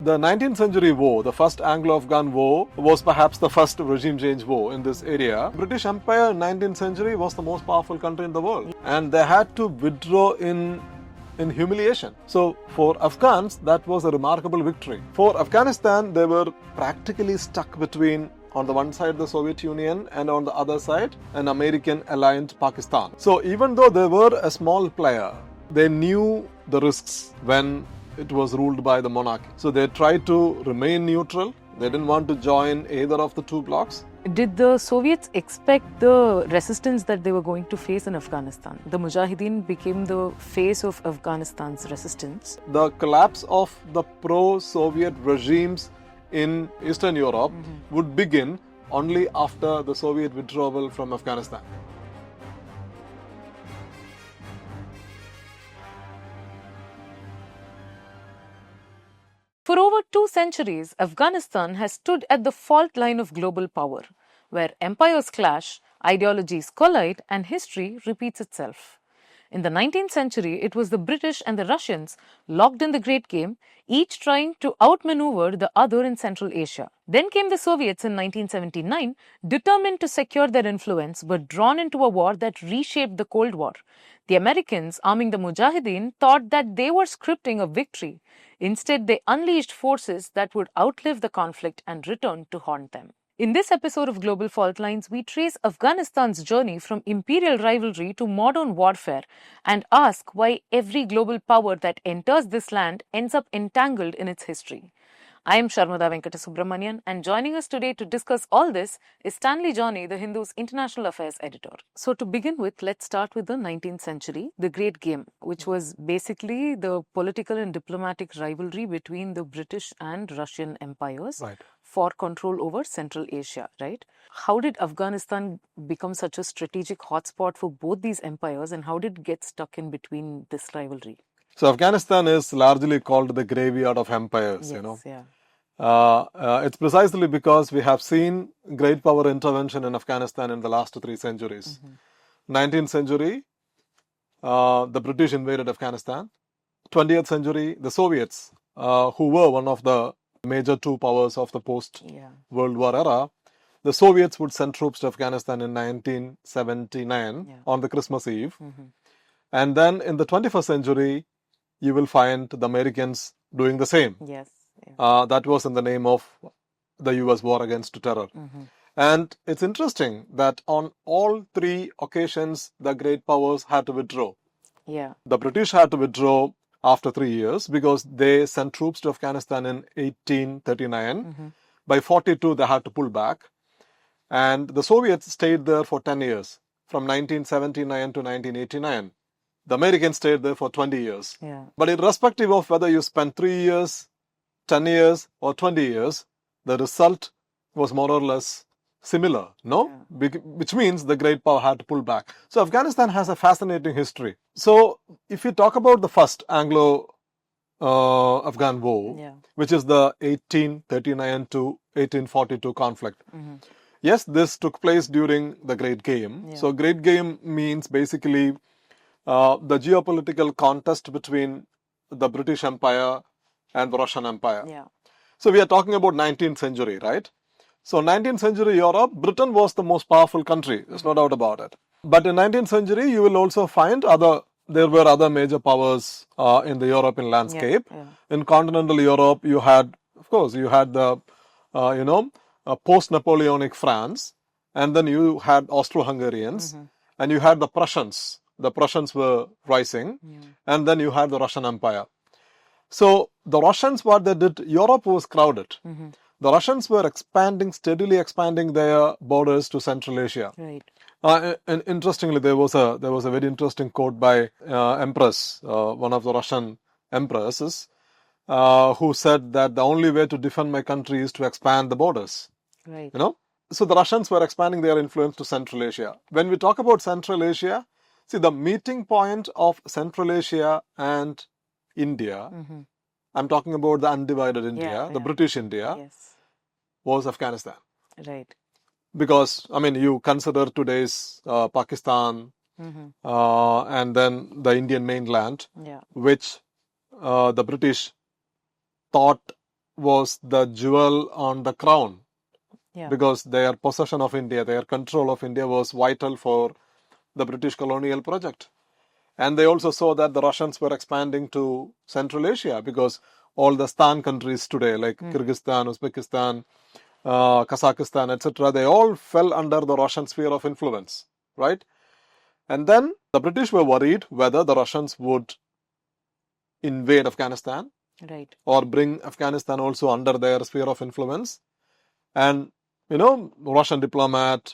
The 19th century war, the first Anglo-Afghan war, was perhaps the first regime change war in this area. British Empire in 19th century was the most powerful country in the world, and they had to withdraw in humiliation. So for Afghans, that was a remarkable victory. For Afghanistan, they were practically stuck between, on the one side, the Soviet Union, and on the other side, an American-aligned Pakistan. So even though they were a small player, they knew the risks when it was ruled by the monarchy. So they tried to remain neutral. They didn't want to join either of the two blocs. Did the Soviets expect the resistance that they were going to face in Afghanistan? The Mujahedin became the face of Afghanistan's resistance. The collapse of the pro-Soviet regimes in Eastern Europe would begin only after the Soviet withdrawal from Afghanistan. For over 2 centuries, Afghanistan has stood at the fault line of global power, where empires clash, ideologies collide, and history repeats itself. In the 19th century, it was the British and the Russians locked in the Great Game, each trying to outmaneuver the other in Central Asia. Then came the Soviets in 1979, determined to secure their influence but drawn into a war that reshaped the Cold War. The Americans, arming the Mujahedin, thought that they were scripting a victory. Instead, they unleashed forces that would outlive the conflict and return to haunt them. In this episode of Global Faultlines, we trace Afghanistan's journey from imperial rivalry to modern warfare and ask why every global power that enters this land ends up entangled in its history. I am Sharmada Venkatasubramanian, and joining us today to discuss all this is Stanley Johnny, the Hindu's international affairs editor. So to begin with, let's start with the 19th century, the Great Game, which was basically the political and diplomatic rivalry between the British and Russian empires for control over Central Asia, right? How did Afghanistan become such a strategic hotspot for both these empires, and how did it get stuck in between this rivalry? So Afghanistan is largely called the graveyard of empires, It's precisely because we have seen great power intervention in Afghanistan in the last 3 centuries. 19th century, the British invaded Afghanistan. 20th century, the Soviets, who were one of the major two powers of the post-World War era, the Soviets would send troops to Afghanistan in 1979 on the Christmas Eve. And then in the 21st century, you will find the Americans doing the same. That was in the name of the US war against terror. And it's interesting that on all 3 occasions, the great powers had to withdraw. The British had to withdraw after 3 years because they sent troops to Afghanistan in 1839. By 42, they had to pull back. And the Soviets stayed there for 10 years, from 1979 to 1989. The Americans stayed there for 20 years. But irrespective of whether you spent 3 years, 10 years, or 20 years, the result was more or less similar, Which means the great power had to pull back. So Afghanistan has a fascinating history. So if you talk about the first Anglo-Afghan war, which is the 1839 to 1842 conflict. Yes, this took place during the Great Game. So Great Game means basically the geopolitical contest between the British Empire and the Russian Empire. So we are talking about 19th century, right? So 19th century Europe, Britain was the most powerful country. There's no doubt about it. But in 19th century, you will also find there were other major powers in the European landscape. In continental Europe, you had the, post-Napoleonic France, and then you had Austro-Hungarians, and you had the Prussians. The Prussians were rising, and then you had the Russian Empire. So the Russians, what they did, Europe was crowded. The Russians were steadily expanding their borders to Central Asia. And interestingly, there was a very interesting quote by Empress, one of the Russian empresses, who said that the only way to defend my country is to expand the borders. So the Russians were expanding their influence to Central Asia. When we talk about Central Asia, see, the meeting point of Central Asia and India, I'm talking about the undivided India, the British India, was Afghanistan. Because, you consider today's Pakistan and then the Indian mainland, which the British thought was the jewel on the crown, Yeah. because their possession of India, their control of India was vital for the British colonial project. And they also saw that the Russians were expanding to Central Asia, because all the Stan countries today, like Kyrgyzstan, Uzbekistan, Kazakhstan, etc., they all fell under the Russian sphere of influence, right? And then the British were worried whether the Russians would invade Afghanistan, Right. or bring Afghanistan also under their sphere of influence. And Russian diplomat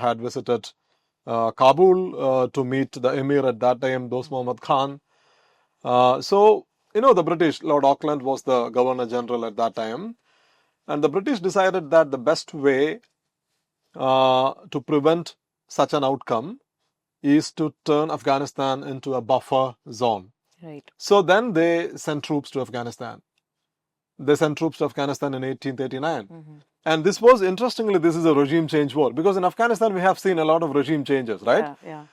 had visited Kabul to meet the emir at that time, Dost Muhammad Khan. So the British, Lord Auckland was the Governor General at that time, and the British decided that the best way to prevent such an outcome is to turn Afghanistan into a buffer zone. Right. So then they sent troops to Afghanistan. They sent troops to Afghanistan in 1839. And this was, interestingly, this is a regime change war, because in Afghanistan we have seen a lot of regime changes, right? Yeah.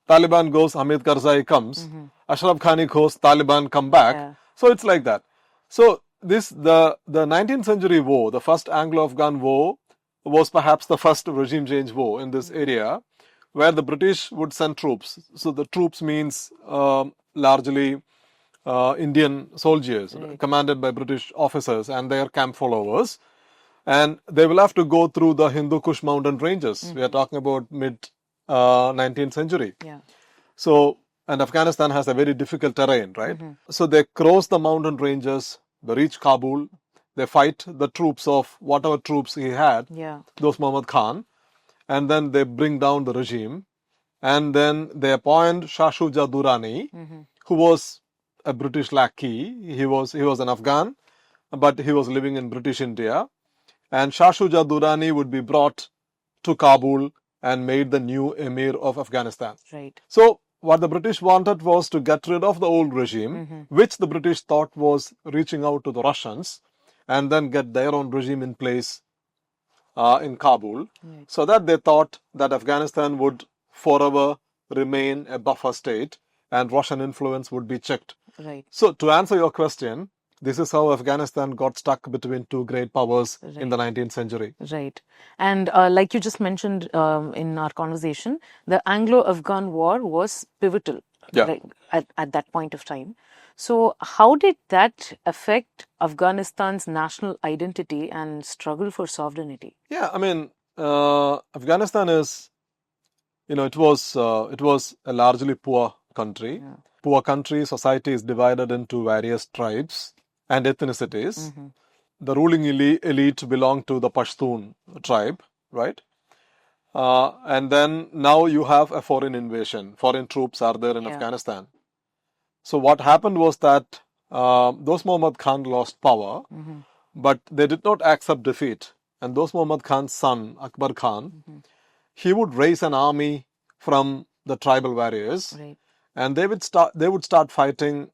Taliban goes, Hamid Karzai comes, Ashraf Ghani goes, Taliban come back. Yeah. So it's like that. So the 19th century war, the first Anglo-Afghan war, was perhaps the first regime change war in this area, where the British would send troops. So the troops means largely Indian soldiers, commanded by British officers and their camp followers. And they will have to go through the Hindu Kush mountain ranges. We are talking about mid 19th century. Yeah. So, and Afghanistan has a very difficult terrain, right? So they cross the mountain ranges, they reach Kabul, they fight the troops of whatever troops he had, Yeah. Dost Muhammad Khan, and then they bring down the regime. And then they appoint Shah Shuja Durrani, who was a British lackey. He was an Afghan, but he was living in British India. And Shah Shuja Durrani would be brought to Kabul and made the new emir of Afghanistan. Right. So what the British wanted was to get rid of the old regime, which the British thought was reaching out to the Russians, and then get their own regime in place in Kabul, so that they thought that Afghanistan would forever remain a buffer state and Russian influence would be checked. Right. So to answer your question, this is how Afghanistan got stuck between two great powers in the 19th century. Right. And like you just mentioned in our conversation, the Anglo-Afghan War was pivotal at that point of time. So how did that affect Afghanistan's national identity and struggle for sovereignty? Yeah, I mean, Afghanistan is, it was a largely poor country. Yeah. Poor country, society is divided into various tribes and ethnicities. The ruling elite belonged to the Pashtun tribe, right? And then now you have a foreign invasion. Foreign troops are there in Afghanistan. So what happened was that Dost Muhammad Khan lost power, but they did not accept defeat. And Dost Muhammad Khan's son, Akbar Khan, he would raise an army from the tribal warriors, and they would start fighting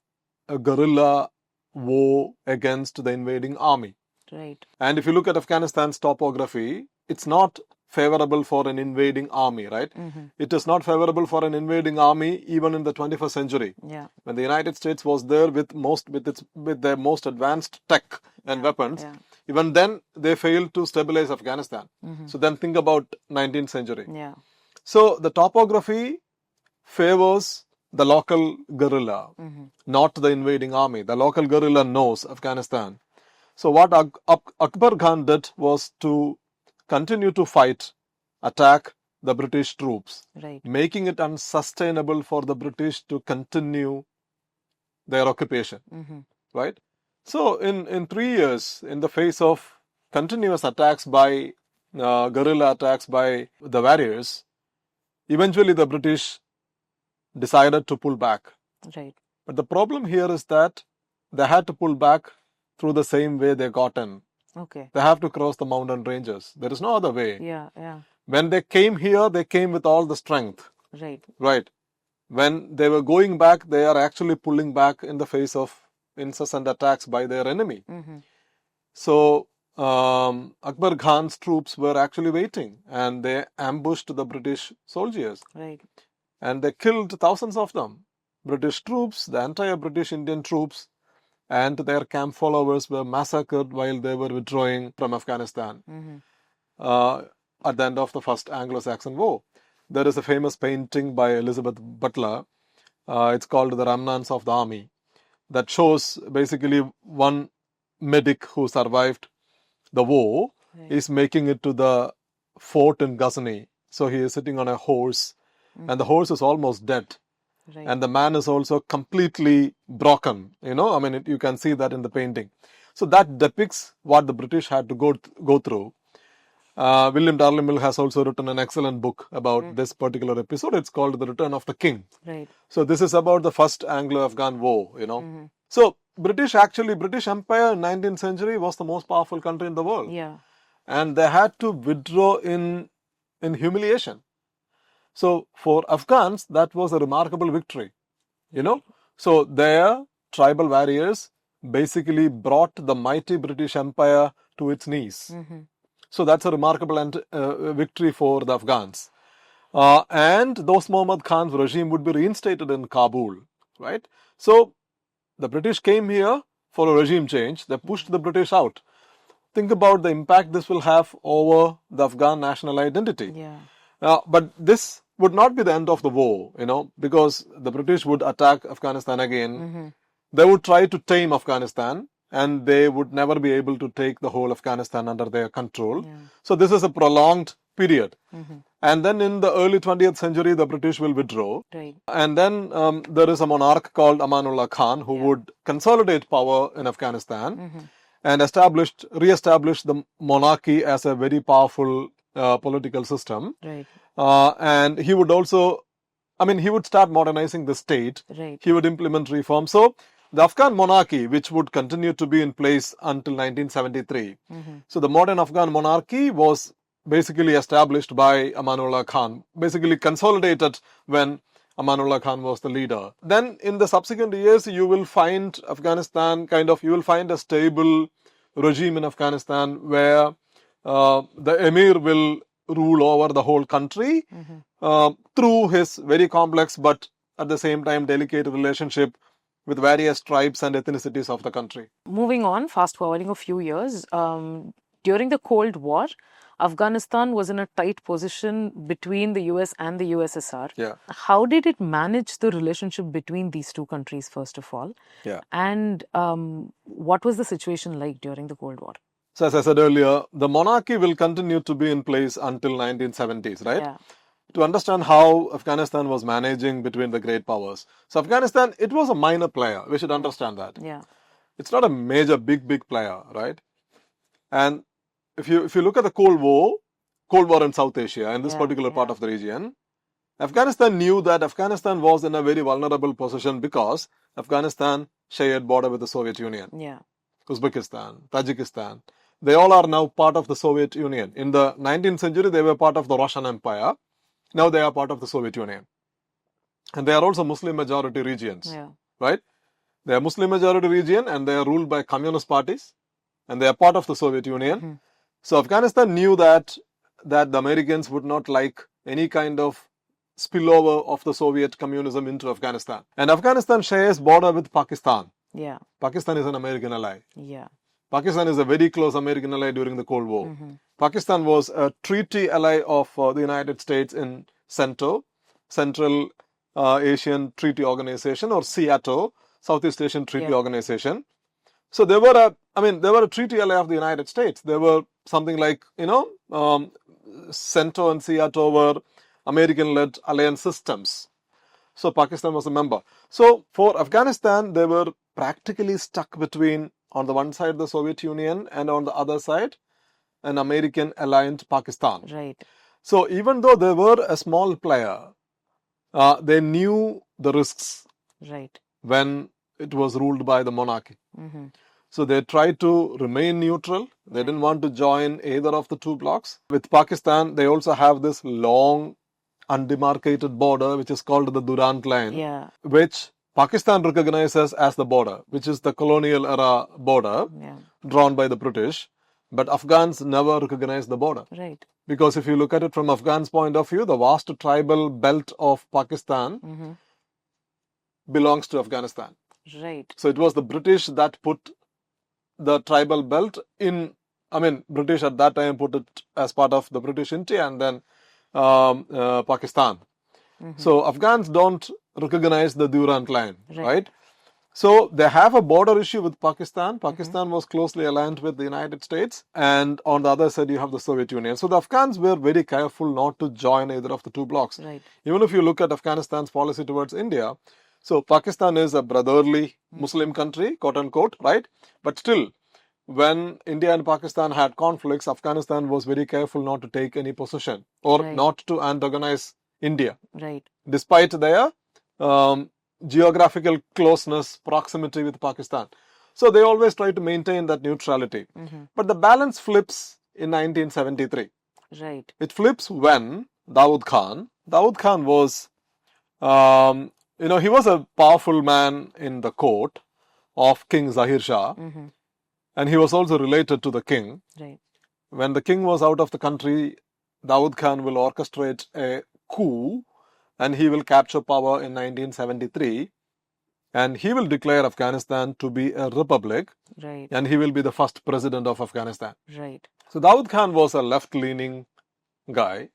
a guerrilla war against the invading army. Right. And if you look at Afghanistan's topography, it's not favorable for an invading army, right? It is not favorable for an invading army even in the 21st century. Yeah. When the United States was there with their most advanced tech and weapons, even then they failed to stabilize Afghanistan. So then think about 19th century. Yeah. So the topography favors the local guerrilla, not the invading army. The local guerrilla knows Afghanistan. So what Akbar Khan did was to continue to fight, attack the British troops, making it unsustainable for the British to continue their occupation, right? So in 3 years, in the face of continuous attacks by guerrilla attacks by the warriors, eventually the British decided to pull back. Right. But the problem here is that they had to pull back through the same way they got in. Okay. They have to cross the mountain ranges. There is no other way. Yeah, yeah. When they came here, they came with all the strength. Right. Right. When they were going back, they are actually pulling back in the face of incessant attacks by their enemy. So Akbar Khan's troops were actually waiting, and they ambushed the British soldiers. Right. And they killed thousands of them. British troops, the entire British Indian troops, and their camp followers were massacred while they were withdrawing from Afghanistan at the end of the First Anglo-Saxon War. There is a famous painting by Elizabeth Butler. It's called The Remnants of the Army, that shows basically one medic who survived the war is making it to the fort in Ghazni. So he is sitting on a horse, and the horse is almost dead. And the man is also completely broken. You can see that in the painting. So that depicts what the British had to go through. William Dalrymple has also written an excellent book about this particular episode. It's called The Return of the King. So this is about the first Anglo-Afghan war, So British Empire in 19th century was the most powerful country in the world. And they had to withdraw in humiliation. So for Afghans, that was a remarkable victory, So their tribal warriors basically brought the mighty British Empire to its knees. So that's a remarkable victory for the Afghans. And Dost Muhammad Khan's regime would be reinstated in Kabul, right? So the British came here for a regime change. They pushed the British out. Think about the impact this will have over the Afghan national identity. But this would not be the end of the war, because the British would attack Afghanistan again. They would try to tame Afghanistan, and they would never be able to take the whole Afghanistan under their control. So this is a prolonged period. And then in the early 20th century, the British will withdraw. And then there is a monarch called Amanullah Khan who would consolidate power in Afghanistan and re-establish the monarchy as a very powerful political system. And he would also, he would start modernizing the state. He would implement reforms. So the Afghan monarchy, which would continue to be in place until 1973. So the modern Afghan monarchy was basically established by Amanullah Khan, basically consolidated when Amanullah Khan was the leader. Then in the subsequent years, you will find Afghanistan you will find a stable regime in Afghanistan where the emir will rule over the whole country through his very complex but at the same time delicate relationship with various tribes and ethnicities of the country. Moving on, fast forwarding a few years, during the Cold War, Afghanistan was in a tight position between the US and the USSR. How did it manage the relationship between these two countries, first of all? And what was the situation like during the Cold War? So as I said earlier, the monarchy will continue to be in place until 1970s, right? To understand how Afghanistan was managing between the great powers. So Afghanistan, it was a minor player. We should understand that. It's not a major, big player, right? And if you look at the Cold War in South Asia, in this particular part of the region, Afghanistan knew that Afghanistan was in a very vulnerable position because Afghanistan shared border with the Soviet Union. Uzbekistan, Tajikistan, they all are now part of the Soviet Union. In the 19th century, they were part of the Russian Empire. Now they are part of the Soviet Union. And they are also Muslim majority regions, right? They are Muslim majority region and they are ruled by communist parties and they are part of the Soviet Union. So Afghanistan knew that the Americans would not like any kind of spillover of the Soviet communism into Afghanistan. And Afghanistan shares border with Pakistan. Pakistan is an American ally. Pakistan is a very close American ally during the Cold War. Pakistan was a treaty ally of the United States in Central Asian Treaty Organization, or SEATO, Southeast Asian Treaty Organization. So they were a treaty ally of the United States. They were something like, CENTO and SEATO were American-led alliance systems. So Pakistan was a member. So for Afghanistan, they were practically stuck between, on the one side, the Soviet Union, and on the other side, an American aligned Pakistan. So even though they were a small player, they knew the risks when it was ruled by the monarchy. So they tried to remain neutral. They didn't want to join either of the two blocks. With Pakistan, they also have this long, undemarcated border, which is called the Durand Line, which Pakistan recognizes as the border, which is the colonial era border drawn by the British. But Afghans never recognized the border. Because if you look at it from Afghans' point of view, the vast tribal belt of Pakistan belongs to Afghanistan. Right. So it was the British that put the tribal belt in, British at that time put it as part of the British India and then Pakistan. So Afghans don't recognize the Durand line, right? So they have a border issue with Pakistan. Pakistan was closely aligned with the United States, and on the other side you have the Soviet Union. So the Afghans were very careful not to join either of the two blocs. Right. Even if you look at Afghanistan's policy towards India, so Pakistan is a brotherly Muslim country, quote unquote, right? But still, when India and Pakistan had conflicts, Afghanistan was very careful not to take any position or not to antagonize India. Right. Despite their geographical closeness, proximity with Pakistan. So they always try to maintain that neutrality. But the balance flips in 1973. Right. It flips when Dawood Khan was, he was a powerful man in the court of King Zahir Shah. And he was also related to the king. Right. When the king was out of the country, Dawood Khan will orchestrate a coup and he will capture power in 1973 and he will declare Afghanistan to be a republic. Right. And he will be the first president of Afghanistan. Right. So Dawood Khan was a left-leaning guy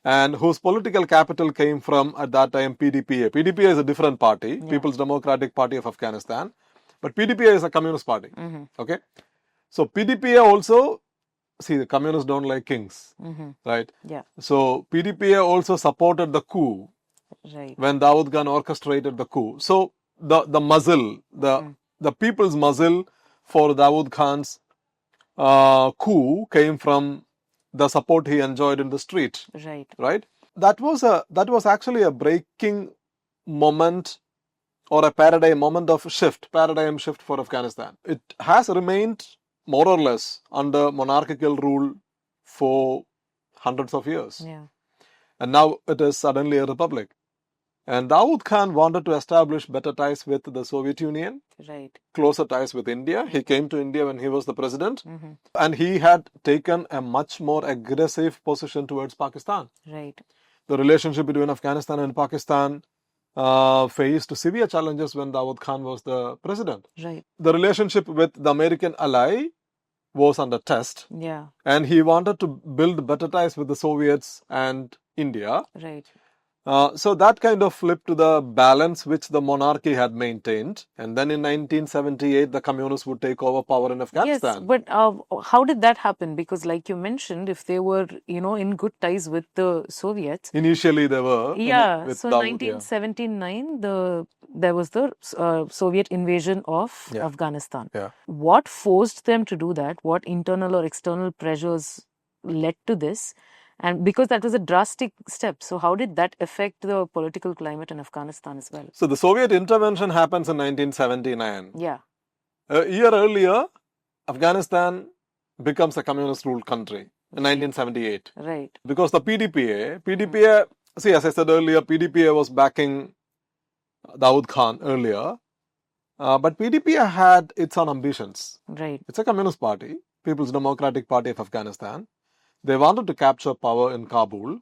and whose political capital came from, at that time, PDPA. PDPA is a different party, People's Democratic Party of Afghanistan. But PDPA is a communist party. Okay. So PDPA also, see, the communists don't like kings, right? Yeah. So PDPA also supported the coup when Dawood Khan orchestrated the coup. So the muzzle, the people's muzzle for Dawood Khan's coup came from the support he enjoyed in the street. Right. That was actually a breaking moment or a paradigm shift for Afghanistan. It has remained more or less under monarchical rule for hundreds of years. Yeah. And now it is suddenly a republic. And Dawood Khan wanted to establish better ties with the Soviet Union, closer ties with India. He came to India when he was the president. And he had taken a much more aggressive position towards Pakistan. Right. The relationship between Afghanistan and Pakistan faced severe challenges when Dawood Khan was the president. Right. The relationship with the American ally was under test. Yeah. And he wanted to build better ties with the Soviets and India. Right. So that kind of flipped to the balance which the monarchy had maintained. And then in 1978, the communists would take over power in Afghanistan. Yes, but how did that happen? Because like you mentioned, if they were, in good ties with the Soviets. Initially they were. Yeah, so in 1979, there was the Soviet invasion of Afghanistan. Yeah. What forced them to do that? What internal or external pressures led to this? And because that was a drastic step, so how did that affect the political climate in Afghanistan as well? So the Soviet intervention happens in 1979. Yeah. A year earlier, Afghanistan becomes a communist-ruled country in 1978. Right. Because the PDPA, see, as I said earlier, PDPA was backing Dawood Khan earlier. But PDPA had its own ambitions. Right. It's a communist party, People's Democratic Party of Afghanistan. They wanted to capture power in Kabul.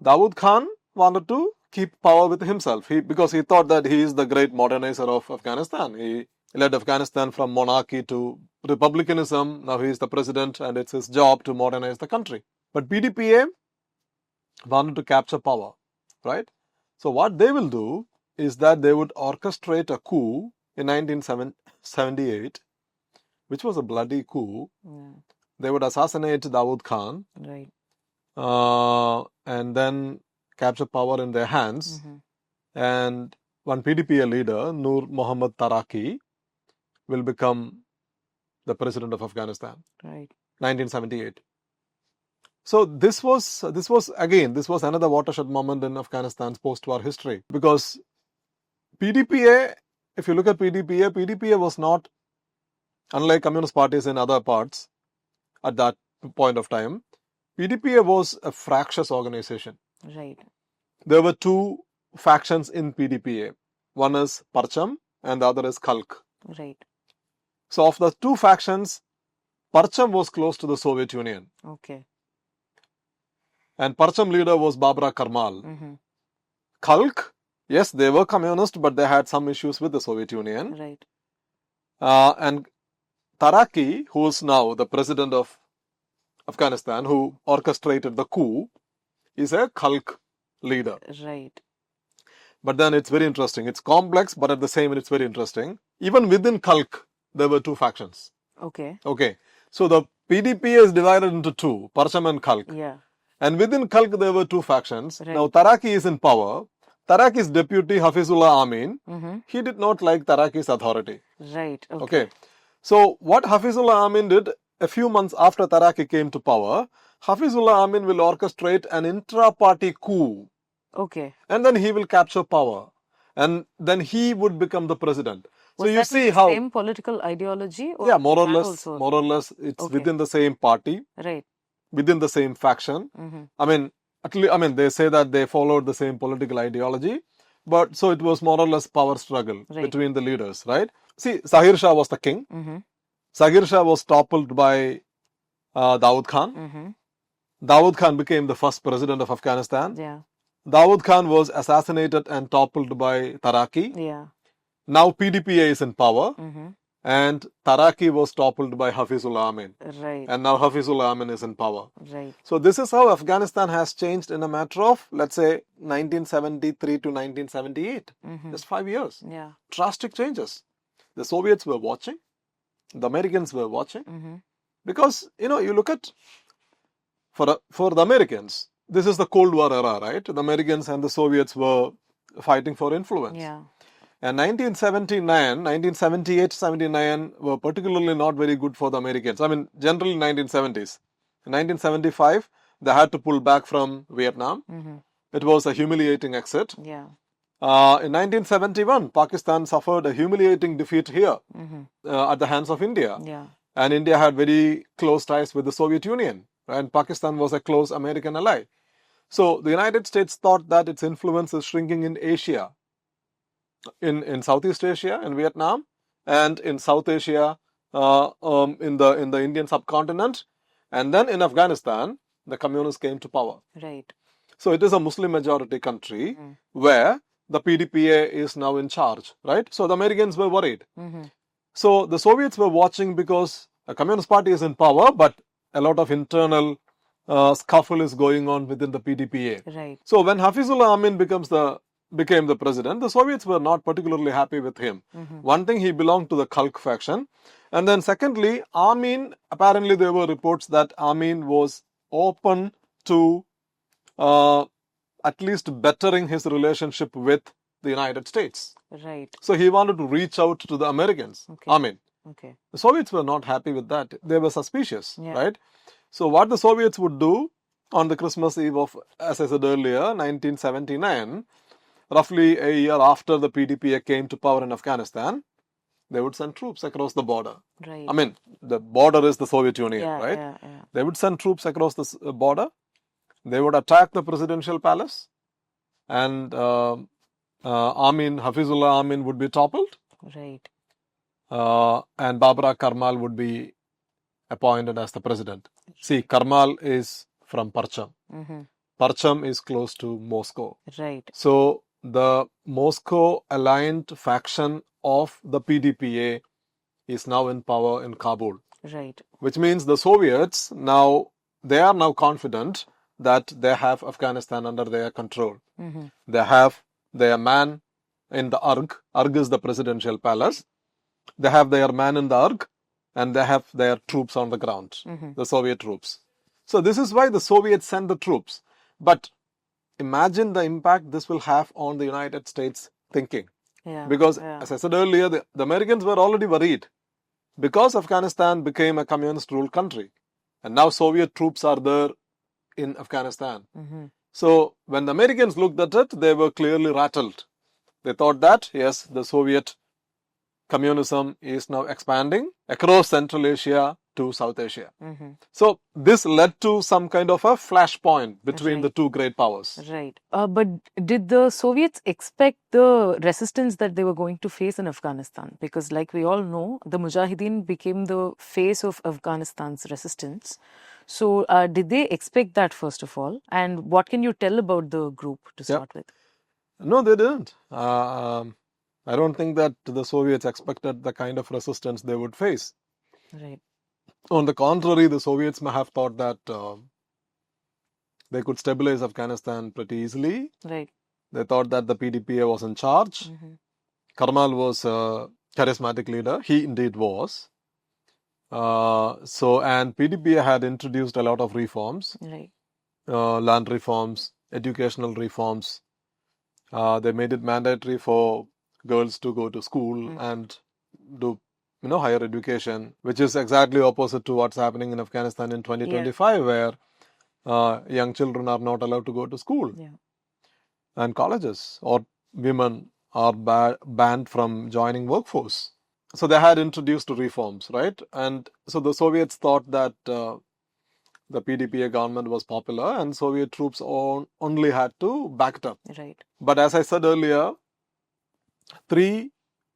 Dawood Khan wanted to keep power with himself because he thought that he is the great modernizer of Afghanistan. He led Afghanistan from monarchy to republicanism. Now he is the president and it's his job to modernize the country. But PDPA wanted to capture power, right? So what they will do is that they would orchestrate a coup in 1978, which was a bloody coup. Yeah. They would assassinate Dawood Khan. Right. And then capture power in their hands. And one PDPA leader, Nur Muhammad Taraki, will become the president of Afghanistan. Right. 1978. So this was another watershed moment in Afghanistan's post-war history. Because PDPA, if you look at PDPA was not, unlike communist parties in other parts, at that point of time, PDPA was a fractious organization. Right. There were two factions in PDPA. One is Parcham and the other is Khalq. Right. So of the two factions, Parcham was close to the Soviet Union. Okay. And Parcham leader was Babra Karmal. Khalq Yes, they were communist, but they had some issues with the Soviet Union. Right. And Taraki, who is now the president of Afghanistan, who orchestrated the coup, is a Khalq leader. Right. But then it's very interesting. It's complex, but at the same time, it's very interesting. Even within Khalq, there were two factions. Okay. Okay. So the PDPA is divided into two, Parcham and Khalq. Yeah. And within Khalq, there were two factions. Right. Now, Taraki is in power. Taraki's deputy, Hafizullah Amin, he did not like Taraki's authority. Right. Okay. So, what Hafizullah Amin did a few months after Taraki came to power, Hafizullah Amin will orchestrate an intra-party coup. Okay. And then he will capture power. And then he would become the president. Was so, you that see the how. Same political ideology? Or Yeah, more or less. Also? More or less, it's within the same party. Right. Within the same faction. I mean, they say that they followed the same political ideology, but so it was more or less power struggle between the leaders, right? See, Zahir Shah was the king. Zahir Shah was toppled by Dawood Khan. Dawood Khan became the first president of Afghanistan. Yeah. Dawood Khan was assassinated and toppled by Taraki. Yeah. Now PDPA is in power. And Taraki was toppled by Hafizullah Amin. Right. And now Hafizullah Amin is in power. Right. So this is how Afghanistan has changed in a matter of, let's say, 1973 to 1978. Just 5 years. Yeah. Drastic changes. The Soviets were watching. The Americans were watching. Because, you look at, for the Americans, this is the Cold War era, right? The Americans and the Soviets were fighting for influence. Yeah. And 1978-79 were particularly not very good for the Americans. I mean, generally 1970s. In 1975, they had to pull back from Vietnam. It was a humiliating exit. Yeah. In 1971, Pakistan suffered a humiliating defeat here at the hands of India. Yeah. And India had very close ties with the Soviet Union. And Pakistan was a close American ally. So the United States thought that its influence is shrinking in Asia. In Southeast Asia, in Vietnam, and in South Asia, in the Indian subcontinent, and then in Afghanistan, the communists came to power. Right. So it is a Muslim majority country where the PDPA is now in charge, right? So the Americans were worried. So the Soviets were watching because a communist party is in power, but a lot of internal scuffle is going on within the PDPA. Right. So when Hafizullah Amin became the president, the Soviets were not particularly happy with him. One thing, he belonged to the Khalq faction. And then secondly, Amin, apparently there were reports that Amin was open to at least bettering his relationship with the United States. Right. So he wanted to reach out to the Americans. Okay. Amin. Okay. The Soviets were not happy with that. They were suspicious, Yeah. right? So what the Soviets would do on the Christmas Eve of, as I said earlier, 1979, roughly a year after the PDPA came to power in Afghanistan, they would send troops across the border. Right. I mean, the border is the Soviet Union, right? Yeah. They would send troops across the border. They would attack the presidential palace, and Hafizullah Amin would be toppled. Right. And Babra Karmal would be appointed as the president. See, Karmal is from Parcham. Parcham is close to Moscow. Right. So the Moscow aligned faction of the PDPA is now in power in Kabul. Right. Which means the Soviets they are now confident that they have Afghanistan under their control. They have their man in the Arg. Arg is the presidential palace. They have their man in the Arg, and they have their troops on the ground, the Soviet troops. So this is why the Soviets sent the troops. But imagine the impact this will have on the United States thinking. Yeah. Because, as I said earlier, the Americans were already worried. Because Afghanistan became a communist-ruled country. And now Soviet troops are there in Afghanistan. So when the Americans looked at it, they were clearly rattled. They thought that, yes, the Soviet communism is now expanding across Central Asia to South Asia. So this led to some kind of a flashpoint between the two great powers. Right. But did the Soviets expect the resistance that they were going to face in Afghanistan? Because like we all know, the Mujahedin became the face of Afghanistan's resistance. So did they expect that first of all? And what can you tell about the group to start with? No, they didn't. I don't think that the Soviets expected the kind of resistance they would face. Right. On the contrary, the Soviets may have thought that they could stabilize Afghanistan pretty easily. Right. They thought that the PDPA was in charge. Karmal was a charismatic leader. He indeed was. And PDPA had introduced a lot of reforms, Right. Land reforms, educational reforms. They made it mandatory for girls to go to school and do, higher education, which is exactly opposite to what's happening in Afghanistan in 2025, where young children are not allowed to go to school and colleges, or women are banned from joining workforce. So they had introduced reforms, right? And so the Soviets thought that the PDPA government was popular and Soviet troops only had to back it up. Right. But as I said earlier, 3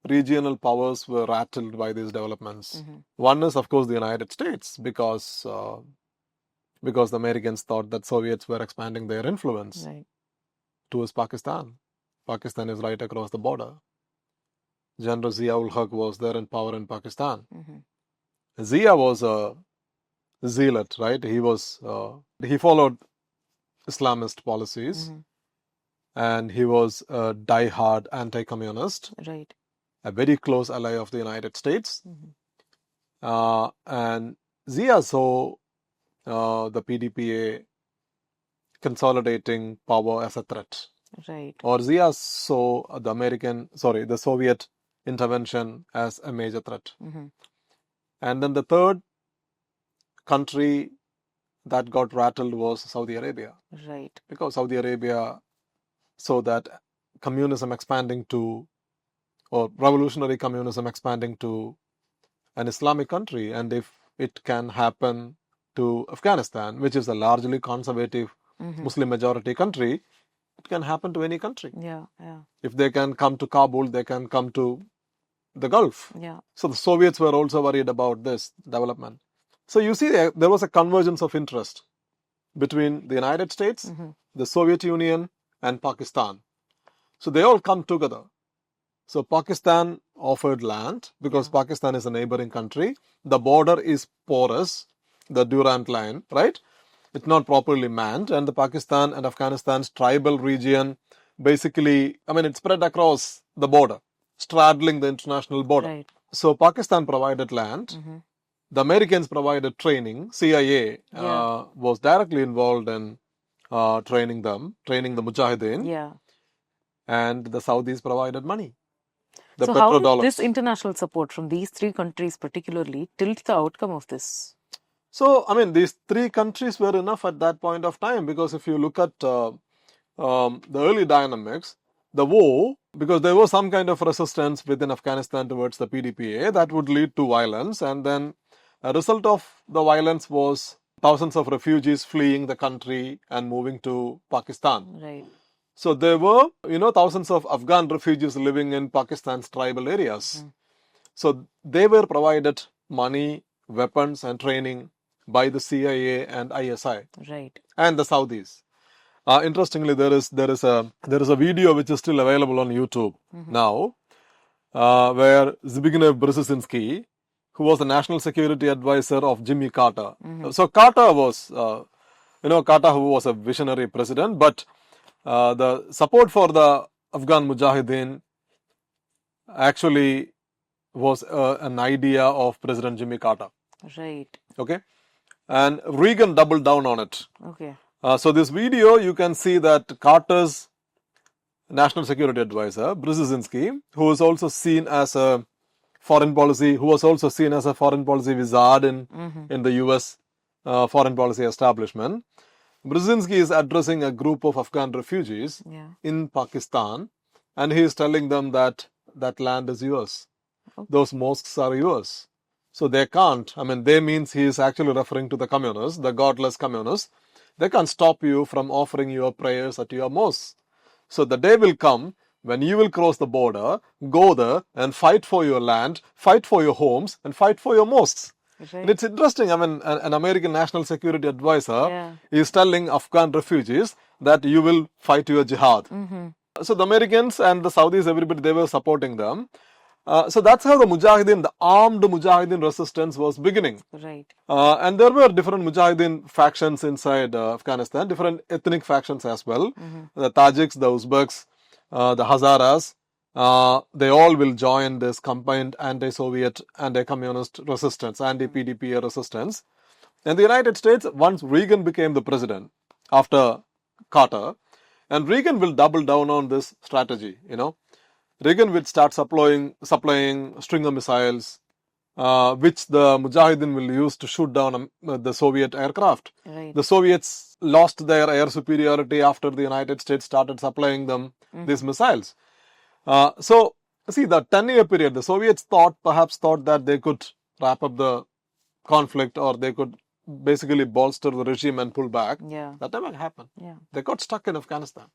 regional powers were rattled by these developments. One is, of course, the United States, because the Americans thought that Soviets were expanding their influence towards Pakistan. Pakistan is right across the border. General Zia-ul-Haq was there in power in Pakistan. Zia was a zealot, right? He followed Islamist policies, and he was a die-hard anti-communist, Right. a very close ally of the United States. And Zia saw the PDPA consolidating power as a threat. Right. Or Zia saw the Soviet intervention as a major threat. And then the third country that got rattled was Saudi Arabia. Right. Because Saudi Arabia saw that communism expanding to, or revolutionary communism expanding to an Islamic country, and if it can happen to Afghanistan, which is a largely conservative Muslim majority country, it can happen to any country. Yeah. If they can come to Kabul, they can come to the Gulf. Yeah. So the Soviets were also worried about this development. So you see, there was a convergence of interest between the United States, the Soviet Union, and Pakistan. So they all come together. So Pakistan offered land because Pakistan is a neighboring country. The border is porous, the Durand line, right? It's not properly manned, and the Pakistan and Afghanistan's tribal region basically, it's spread across the border, straddling the international border. Right. So Pakistan provided land. The Americans provided training. CIA was directly involved in training the Mujahedin. Yeah. And the Saudis provided money. The So how petrodollars. did this international support from these 3 countries particularly tilt the outcome of this? So, these 3 countries were enough at that point of time, because if you look at the early dynamics, the war, because there was some kind of resistance within Afghanistan towards the PDPA, that would lead to violence, and then a result of the violence was thousands of refugees fleeing the country and moving to Pakistan. Right. So there were, thousands of Afghan refugees living in Pakistan's tribal areas. So they were provided money, weapons, and training by the CIA and ISI. Right. And the Saudis. Interestingly, there is a video which is still available on YouTube now, where Zbigniew Brzezinski, who was the national security advisor of Jimmy Carter. So Carter was, Carter, who was a visionary president, but the support for the Afghan Mujahedin actually was an idea of President Jimmy Carter. Right. Okay. And Reagan doubled down on it. Okay. So this video, you can see that Carter's national security advisor, Brzezinski, who was also seen as a foreign policy wizard in the US foreign policy establishment. Brzezinski is addressing a group of Afghan refugees in Pakistan, and he is telling them that land is yours. Okay. Those mosques are yours. So they can't, they means he is actually referring to the communists, the godless communists. They can't stop you from offering your prayers at your mosques. So the day will come when you will cross the border, go there and fight for your land, fight for your homes, and fight for your mosques. Right. And it's interesting, an American national security advisor is telling Afghan refugees that you will fight your jihad. So the Americans and the Saudis, everybody, they were supporting them. So that's how the Mujahideen, the armed Mujahideen resistance was beginning. Right. And there were different Mujahideen factions inside Afghanistan, different ethnic factions as well. The Tajiks, the Uzbeks, the Hazaras, they all will join this combined anti-Soviet, anti-communist resistance, anti-PDP resistance. In the United States, once Reagan became the president after Carter, and Reagan will double down on this strategy, Reagan will start supplying Stinger missiles, which the Mujahideen will use to shoot down the Soviet aircraft. Right. The Soviets lost their air superiority after the United States started supplying them these missiles. So, see, the 10-year period, the Soviets perhaps thought that they could wrap up the conflict, or they could basically bolster the regime and pull back. Yeah. That never happened. Yeah. They got stuck in Afghanistan.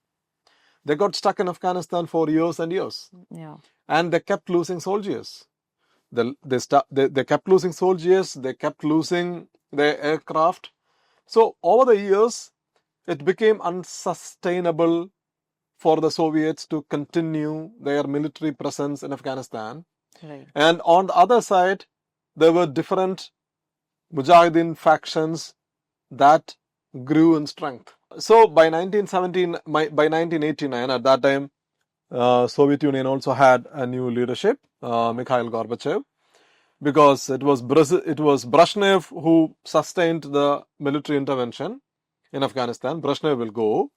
They got stuck in Afghanistan for years and years. Yeah. And they kept losing soldiers. They kept losing soldiers. They kept losing their aircraft. So over the years, it became unsustainable for the Soviets to continue their military presence in Afghanistan. Right. And on the other side, there were different Mujahideen factions that grew in strength. So by 1989, at that time, Soviet Union also had a new leadership, Mikhail Gorbachev, because it was Brezhnev who sustained the military intervention in Afghanistan. Brezhnev will go.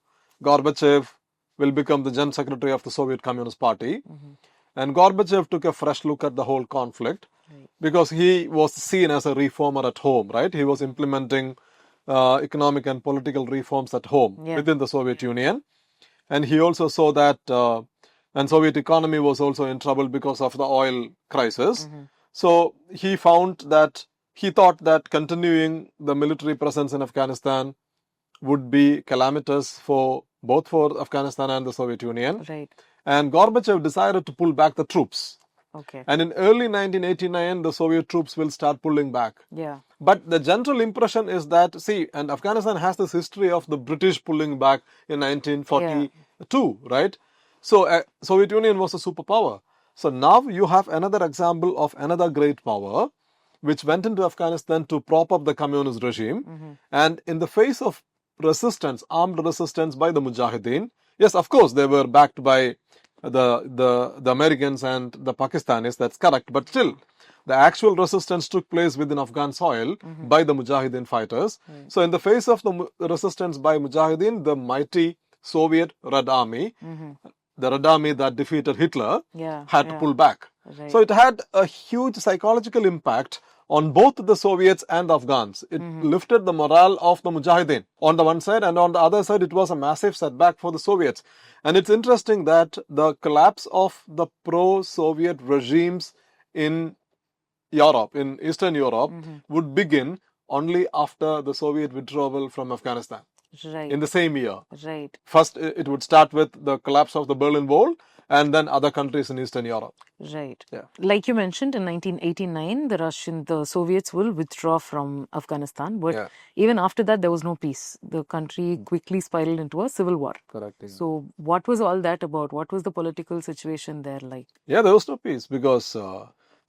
Gorbachev will become the General Secretary of the Soviet Communist Party. And Gorbachev took a fresh look at the whole conflict because he was seen as a reformer at home, right? He was implementing economic and political reforms at home within the Soviet Union. And he also saw that and Soviet economy was also in trouble because of the oil crisis. So he thought that continuing the military presence in Afghanistan would be calamitous both for Afghanistan and the Soviet Union. Right. And Gorbachev decided to pull back the troops. Okay. And in early 1989, the Soviet troops will start pulling back. Yeah. But the general impression is that, and Afghanistan has this history of the British pulling back in 1942, right? So Soviet Union was a superpower. So now you have another example of another great power which went into Afghanistan to prop up the communist regime. And in the face of resistance, armed resistance by the Mujahideen, yes, of course, they were backed by the Americans and the Pakistanis, that's correct. But still, the actual resistance took place within Afghan soil by the Mujahideen fighters. So in the face of the resistance by Mujahideen, the mighty Soviet Red Army, the Red Army that defeated Hitler, had to pull back. Right. So it had a huge psychological impact on both the Soviets and Afghans. It lifted the morale of the Mujahideen on the one side, and on the other side, it was a massive setback for the Soviets. And it's interesting that the collapse of the pro-Soviet regimes in Europe, in Eastern Europe, would begin only after the Soviet withdrawal from Afghanistan. Right. In the same year. Right. First, it would start with the collapse of the Berlin Wall, and then other countries in Eastern Europe. Right. Yeah. Like you mentioned, in 1989, the Soviets will withdraw from Afghanistan. But even after that, there was no peace. The country quickly spiraled into a civil war. Correct. So what was all that about? What was the political situation there like? Yeah, there was no peace because,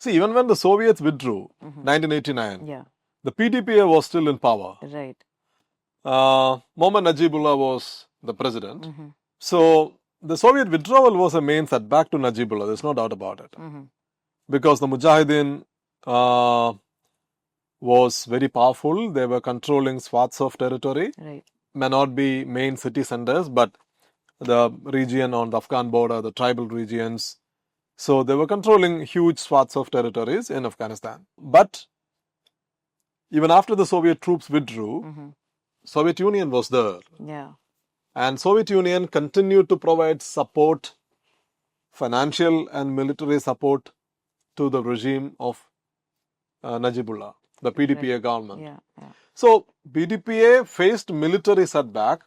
even when the Soviets withdrew, 1989, the PDPA was still in power. Right. Mohammad Najibullah was the president. So the Soviet withdrawal was a main setback to Najibullah. There's no doubt about it. Because the Mujahideen was very powerful. They were controlling swaths of territory. Right. May not be main city centers, but the region on the Afghan border, the tribal regions. So they were controlling huge swaths of territories in Afghanistan. But even after the Soviet troops withdrew, Soviet Union was there. Yeah. And Soviet Union continued to provide support, financial and military support to the regime of Najibullah, the PDPA government. Yeah. So PDPA faced military setback,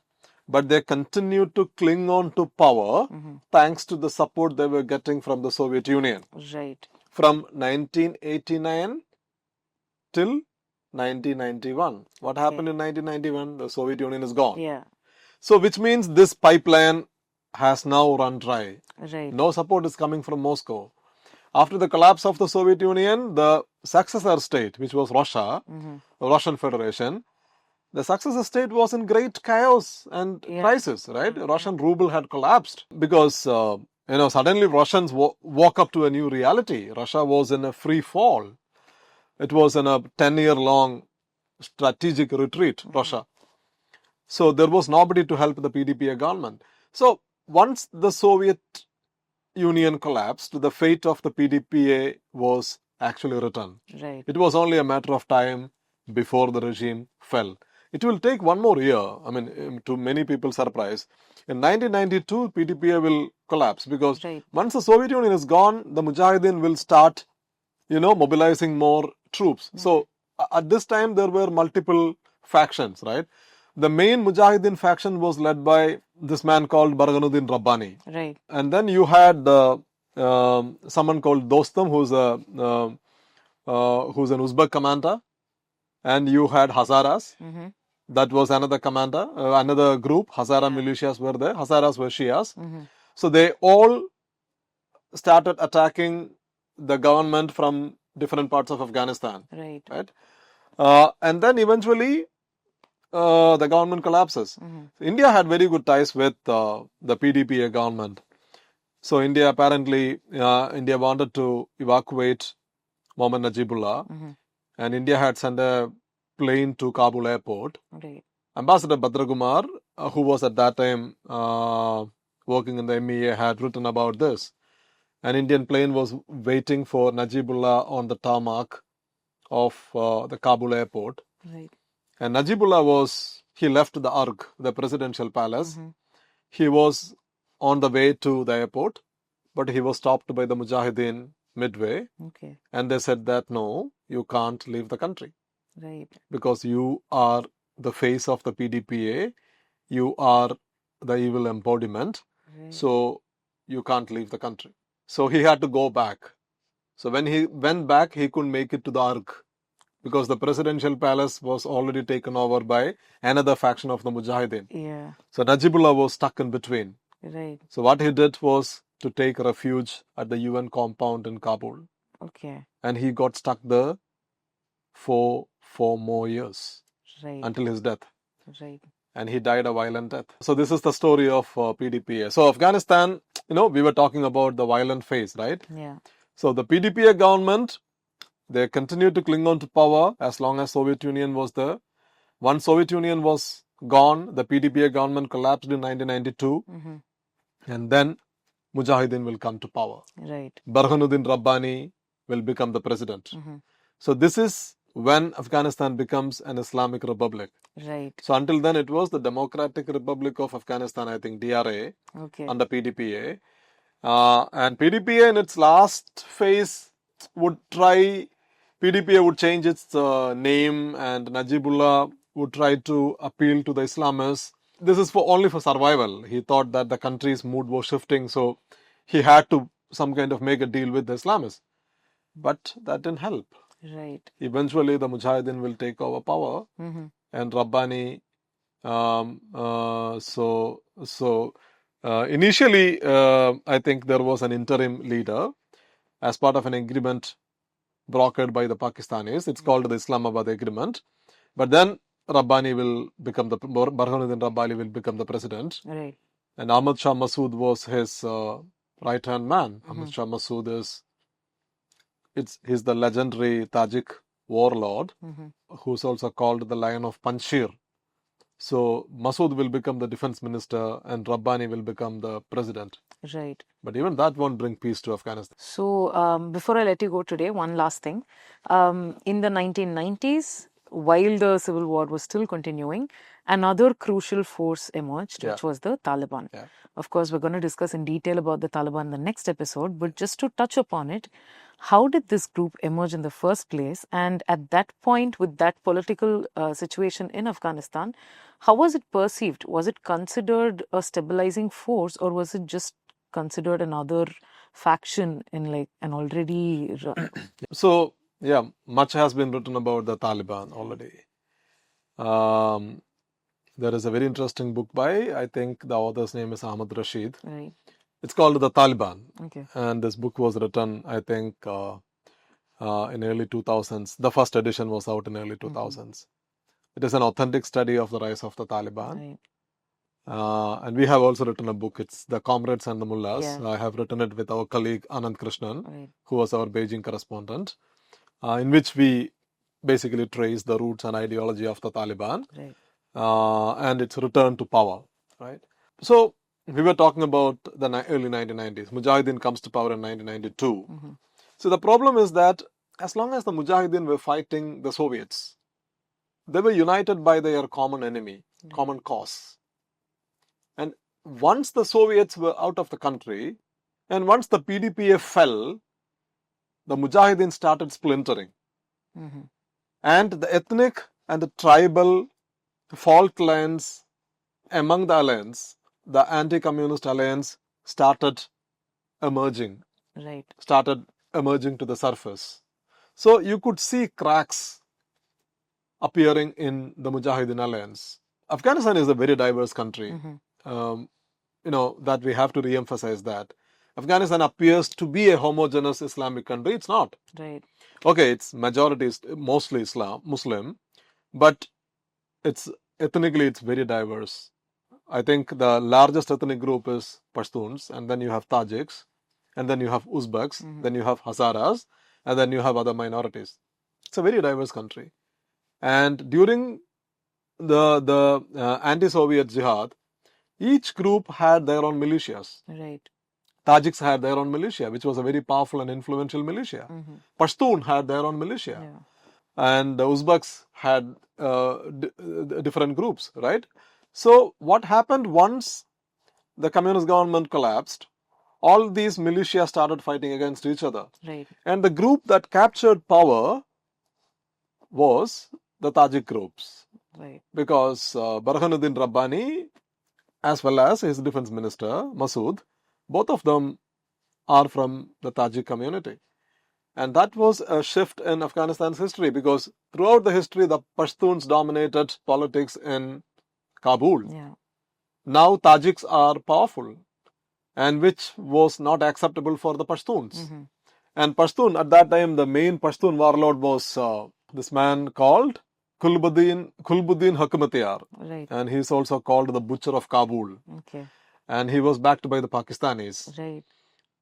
but they continued to cling on to power thanks to the support they were getting from the Soviet Union. Right. From 1989 till 1991. What happened in 1991? The Soviet Union is gone. Yeah. So which means this pipeline has now run dry. Right. No support is coming from Moscow. After the collapse of the Soviet Union, the successor state, which was Russia, Russian Federation, the successor state was in great chaos and crisis, right? Russian ruble had collapsed because, suddenly Russians woke up to a new reality. Russia was in a free fall. It was in a 10-year-long strategic retreat, Russia. So there was nobody to help the PDPA government. So once the Soviet Union collapsed, the fate of the PDPA was actually written. Right. It was only a matter of time before the regime fell. It will take one more year. I mean, to many people's surprise, in 1992, PDPA will collapse because once the Soviet Union is gone, the Mujahedin will start, mobilizing more troops. So at this time, there were multiple factions, right? The main Mujahedin faction was led by this man called Burhanuddin Rabbani. Right. And then you had someone called Dostum, who's an Uzbek commander. And you had Hazaras. That was another commander, another group. Hazara militias were there. Hazaras were Shias. So they all started attacking the government from different parts of Afghanistan. Right. And then eventually, the government collapses. India had very good ties with the PDPA government. So India wanted to evacuate Mohammad Najibullah, and India had sent a plane to Kabul airport. Right. Ambassador Bhadrakumar, who was at that time working in the MEA, had written about this. An Indian plane was waiting for Najibullah on the tarmac of the Kabul airport. Right. And Najibullah he left the Arg, the presidential palace. He was on the way to the airport, but he was stopped by the Mujahedin midway. Okay. And they said that, no, you can't leave the country. Right. Because you are the face of the PDPA. You are the evil embodiment. Right. So you can't leave the country. So he had to go back. So when he went back, he couldn't make it to the Arg, because the presidential palace was already taken over by another faction of the Mujahedin. Yeah. So Najibullah was stuck in between. Right. So what he did was to take refuge at the UN compound in Kabul. Okay. And he got stuck there for 4 more years. Right. Until his death. Right. And he died a violent death. So this is the story of PDPA. So Afghanistan, we were talking about the violent phase, right? Yeah. So the PDPA government, they continued to cling on to power as long as Soviet Union was there. Once Soviet Union was gone, the PDPA government collapsed in 1992. And then Mujahedin will come to power. Right. Burhanuddin Rabbani will become the president. So this is when Afghanistan becomes an Islamic republic. Right. So until then, it was the Democratic Republic of Afghanistan, I think, DRA, under PDPA. And PDPA in its last phase PDPA would change its name, and Najibullah would try to appeal to the Islamists. This is only for survival. He thought that the country's mood was shifting, so he had to some kind of make a deal with the Islamists. But that didn't help. Right. Eventually, the Mujahedin will take over power, and Rabbani. Initially, I think there was an interim leader as part of an agreement brokered by the Pakistanis. It's called the Islamabad Agreement. But then Burhanuddin Rabbani will become the president. Right. And Ahmad Shah Massoud was his right-hand man. Ahmad Shah Massoud he's the legendary Tajik warlord, who's also called the Lion of Panjshir. So Massoud will become the defense minister and Rabbani will become the president. Right. But even that won't bring peace to Afghanistan. So before I let you go today, one last thing. In the 1990s, while the civil war was still continuing, another crucial force emerged, which was the Taliban. Yeah. Of course, we're going to discuss in detail about the Taliban in the next episode, but just to touch upon it, how did this group emerge in the first place? And at that point, with that political situation in Afghanistan, how was it perceived? Was it considered a stabilizing force, or was it just considered another faction in like an already... So, much has been written about the Taliban already. There is a very interesting book by, I think the author's name is Ahmad Rashid. Right. It's called The Taliban. Okay. And this book was written, I think, in early 2000s. The first edition was out in early 2000s. It is an authentic study of the rise of the Taliban. Right. And we have also written a book. It's The Comrades and the Mullahs. Yeah. I have written it with our colleague Anand Krishnan, Right. who was our Beijing correspondent, in which we basically trace the roots and ideology of the Taliban Right. and its return to power. Right. So we were talking about the early 1990s. Mujahedin comes to power in 1992. So the problem is that as long as the Mujahedin were fighting the Soviets, they were united by their common enemy, common cause. And once the Soviets were out of the country, and once the PDPA fell, the Mujahideen started splintering. And the ethnic and the tribal fault lines among the alliance, the anti-communist alliance, started emerging. Right. Started emerging to the surface. So you could see cracks appearing in the Mujahideen alliance. Afghanistan is a very diverse country. That we have to re-emphasize that. Afghanistan appears to be a homogeneous Islamic country. It's not. Right. Okay, its majority is mostly Muslim, but ethnically it's very diverse. I think the largest ethnic group is Pashtuns, and then you have Tajiks, and then you have Uzbeks, then you have Hazaras, and then you have other minorities. It's a very diverse country. And during the anti-Soviet jihad, each group had their own militias. Right. Tajiks had their own militia, which was a very powerful and influential militia. Pashtun had their own militia. Yeah. And the Uzbeks had different groups, right? So what happened once the communist government collapsed, all these militia started fighting against each other. Right. And the group that captured power was the Tajik groups. Right. Because Burhanuddin Rabbani, as well as his defense minister, Masood, both of them are from the Tajik community. And that was a shift in Afghanistan's history, because throughout the history, the Pashtuns dominated politics in Kabul. Yeah. Now Tajiks are powerful, and which was not acceptable for the Pashtuns. And Pashtun, at that time, the main Pashtun warlord was this man called Kulbuddin Hukmatiyar. Right. And he's also called the Butcher of Kabul. Okay. And he was backed by the Pakistanis. Right.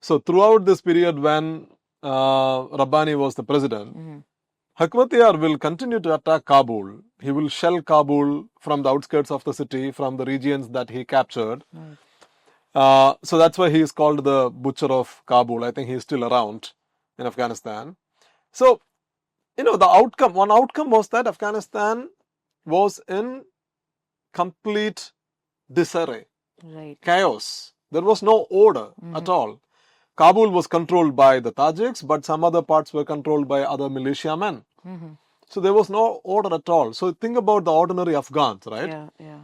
So throughout this period when Rabbani was the president, Hukmatiyar will continue to attack Kabul. He will shell Kabul from the outskirts of the city, from the regions that he captured. Right. So that's why he is called the Butcher of Kabul. I think he is still around in Afghanistan. So, one outcome was that Afghanistan was in complete disarray. Right. Chaos. There was no order at all. Kabul was controlled by the Tajiks, but some other parts were controlled by other militiamen. So there was no order at all. So think about the ordinary Afghans, right? Yeah. Yeah.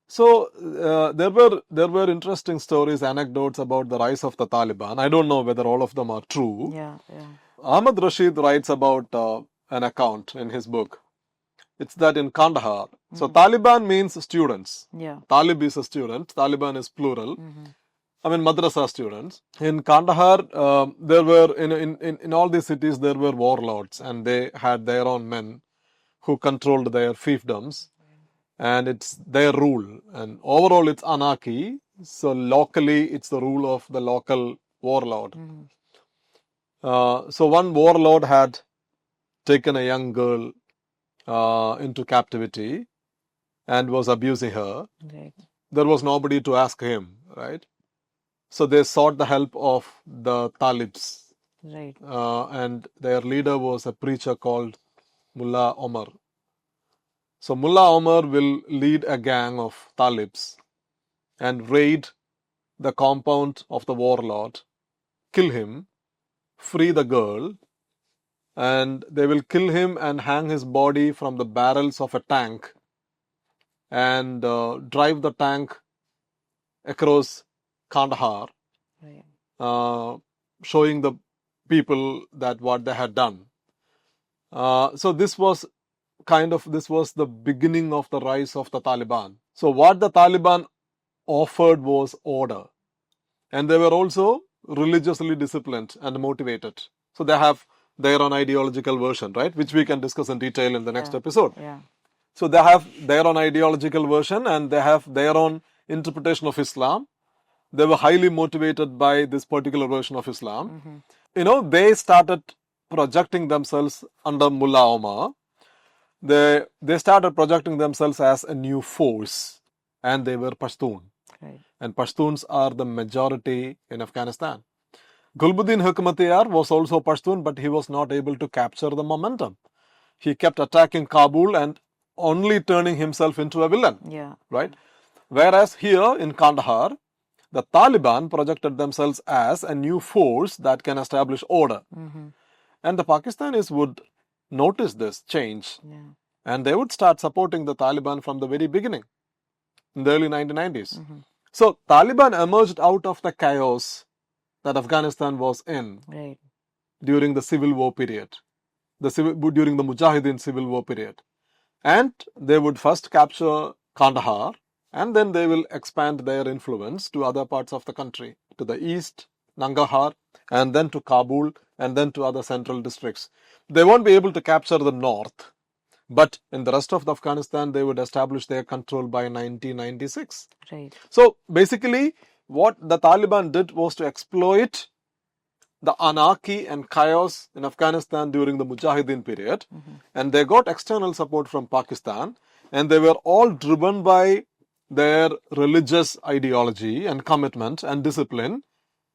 So there were interesting stories, anecdotes about the rise of the Taliban. I don't know whether all of them are true. Yeah. Yeah. Ahmad Rashid writes about an account in his book. It's that in Kandahar. So Taliban means students. Yeah. Talib is a student. Taliban is plural. I mean madrasa students. In Kandahar, there were in all these cities there were warlords, and they had their own men who controlled their fiefdoms, and it's their rule. And overall, it's anarchy. So locally, it's the rule of the local warlord. So one warlord had taken a young girl into captivity and was abusing her. Right. There was nobody to ask him, right? So they sought the help of the Talibs. Right. And their leader was a preacher called Mullah Omar. So Mullah Omar will lead a gang of Talibs and raid the compound of the warlord, kill him, free the girl, and they will kill him and hang his body from the barrels of a tank and drive the tank across Kandahar, Right. showing the people that what they had done. So this was this was the beginning of the rise of the Taliban. So what the Taliban offered was order. And they were also religiously disciplined and motivated. So they have their own ideological version, right? Which we can discuss in detail in the next episode. Yeah. So they have their own ideological version and they have their own interpretation of Islam. They were highly motivated by this particular version of Islam. They started projecting themselves under Mullah Omar. They started projecting themselves as a new force, and they were Pashtun. Right. And Pashtuns are the majority in Afghanistan. Gulbuddin Hukmatiyar was also Pashtun, but he was not able to capture the momentum. He kept attacking Kabul and only turning himself into a villain. Yeah. Right? Whereas here in Kandahar, the Taliban projected themselves as a new force that can establish order. And the Pakistanis would notice this change. Yeah. And they would start supporting the Taliban from the very beginning, in the early 1990s. So Taliban emerged out of the chaos that Afghanistan was in during the civil war period, during the Mujahedin civil war period. And they would first capture Kandahar, and then they will expand their influence to other parts of the country, to the east, Nangarhar, and then to Kabul, and then to other central districts. They won't be able to capture the north, but in the rest of Afghanistan, they would establish their control by 1996. Right. So basically, what the Taliban did was to exploit the anarchy and chaos in Afghanistan during the Mujahideen period, and they got external support from Pakistan, and they were all driven by their religious ideology and commitment and discipline,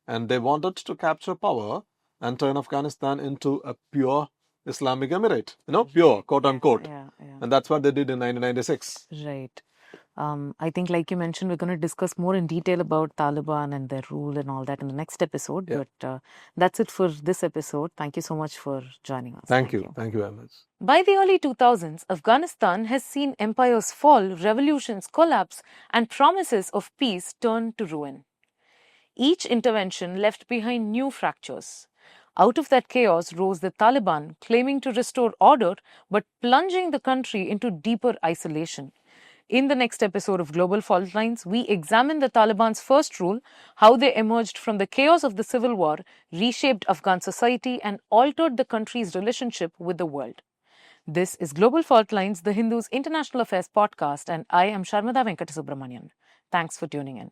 and they wanted to capture power and turn Afghanistan into a pure Islamic emirate, pure, quote unquote. Yeah. And that's what they did in 1996. Right. I think, like you mentioned, we're going to discuss more in detail about Taliban and their rule and all that in the next episode. Yeah. But that's it for this episode. Thank you so much for joining us. Thank you. Thank you very much. By the early 2000s, Afghanistan has seen empires fall, revolutions collapse, and promises of peace turn to ruin. Each intervention left behind new fractures. Out of that chaos rose the Taliban, claiming to restore order, but plunging the country into deeper isolation. In the next episode of Global Faultlines, we examine the Taliban's first rule, how they emerged from the chaos of the civil war, reshaped Afghan society, and altered the country's relationship with the world. This is Global Faultlines, the Hindu's international affairs podcast, and I am Sharmada Venkatasubramanian. Thanks for tuning in.